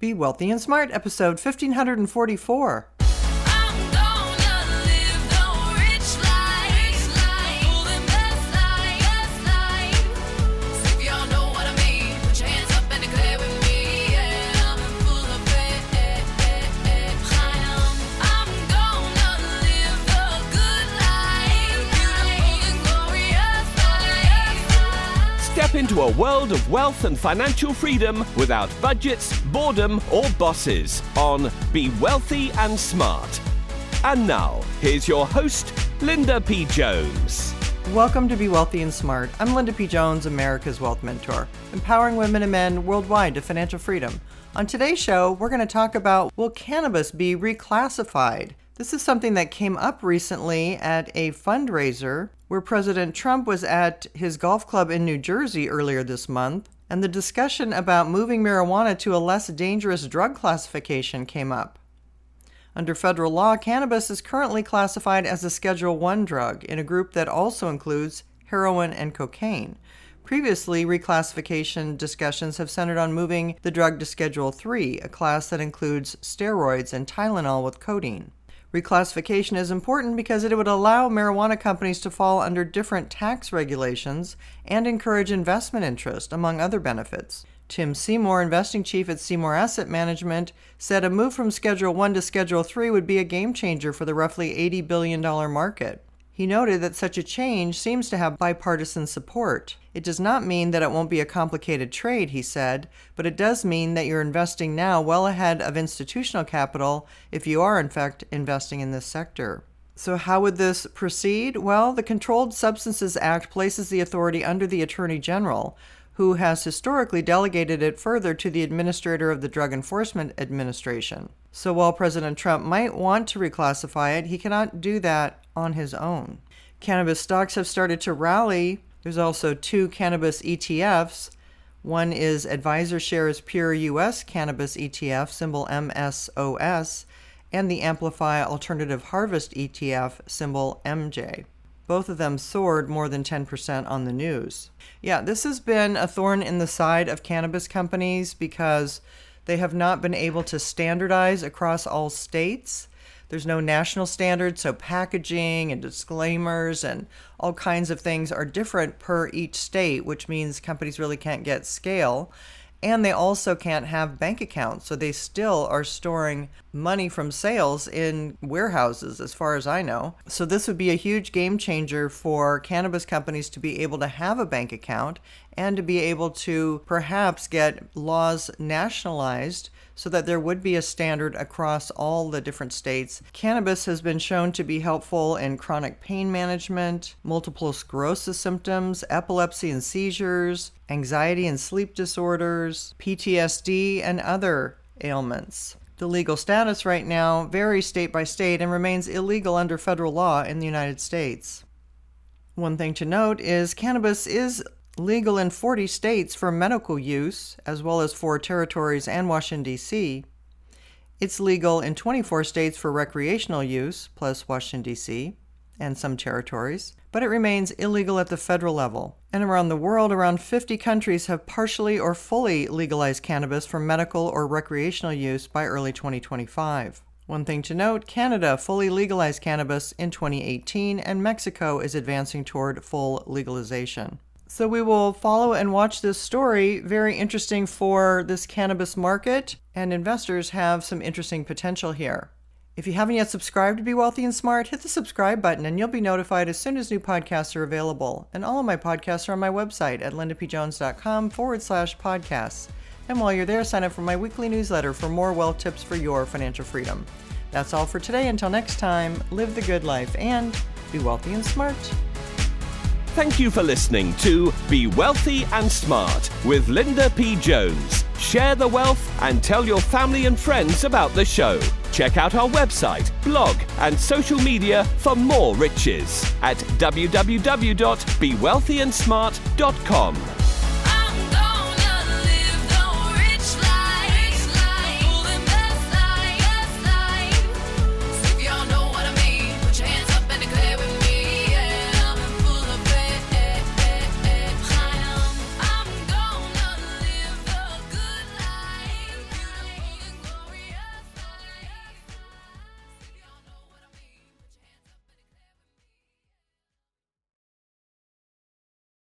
Be Wealthy and Smart, episode 1544. Step into a world of wealth and financial freedom without budgets, boredom, or bosses on Be Wealthy and Smart. And now, here's your host, Linda P. Jones. Welcome to Be Wealthy and Smart. I'm Linda P. Jones, America's Wealth Mentor, empowering women and men worldwide to financial freedom. On today's show, we're going to talk about, will cannabis be reclassified? This is something that came up recently at a fundraiser where President Trump was at his golf club in New Jersey earlier this month, and the discussion about moving marijuana to a less dangerous drug classification came up. Under federal law, cannabis is currently classified as a Schedule I drug in a group that also includes heroin and cocaine. Previously, reclassification discussions have centered on moving the drug to Schedule III, a class that includes steroids and Tylenol with codeine. Reclassification is important because it would allow marijuana companies to fall under different tax regulations and encourage investment interest, among other benefits. Tim Seymour, investing chief at Seymour Asset Management, said a move from Schedule I to Schedule III would be a game changer for the roughly $80 billion market. He noted that such a change seems to have bipartisan support. It does not mean that it won't be a complicated trade, he said, but it does mean that you're investing now well ahead of institutional capital if you are in fact investing in this sector. So how would this proceed? Well, the Controlled Substances Act places the authority under the Attorney General, who has historically delegated it further to the administrator of the Drug Enforcement Administration. So while President Trump might want to reclassify it, he cannot do that on his own. Cannabis stocks have started to rally. There's also two cannabis ETFs. One is AdvisorShares Pure US Cannabis ETF, symbol MSOS, and the Amplify Alternative Harvest ETF, symbol MJ. Both of them soared more than 10% on the news. Yeah, this has been a thorn in the side of cannabis companies because they have not been able to standardize across all states. There's no national standard, so packaging and disclaimers and all kinds of things are different per each state, which means companies really can't get scale. And they also can't have bank accounts, so they still are storing money from sales in warehouses, as far as I know. So this would be a huge game changer for cannabis companies to be able to have a bank account and to be able to perhaps get laws nationalized so that there would be a standard across all the different states. Cannabis has been shown to be helpful in chronic pain management, multiple sclerosis symptoms, epilepsy and seizures, anxiety and sleep disorders, PTSD, and other ailments. The legal status right now varies state by state and remains illegal under federal law in the United States. One thing to note is cannabis is legal in 40 states for medical use, as well as 4 territories and Washington, D.C. It's legal in 24 states for recreational use, plus Washington, D.C., and some territories, but it remains illegal at the federal level. And around the world, around 50 countries have partially or fully legalized cannabis for medical or recreational use by early 2025. One thing to note, Canada fully legalized cannabis in 2018, and Mexico is advancing toward full legalization. So we will follow and watch this story. Very interesting for this cannabis market, and investors have some interesting potential here. If you haven't yet subscribed to Be Wealthy and Smart, hit the subscribe button and you'll be notified as soon as new podcasts are available. And all of my podcasts are on my website at lindapjones.com/podcasts. And while you're there, sign up for my weekly newsletter for more wealth tips for your financial freedom. That's all for today. Until next time, live the good life and be wealthy and smart. Thank you for listening to Be Wealthy and Smart with Linda P. Jones. Share the wealth and tell your family and friends about the show. Check out our website, blog, and social media for more riches at www.bewealthyandsmart.com.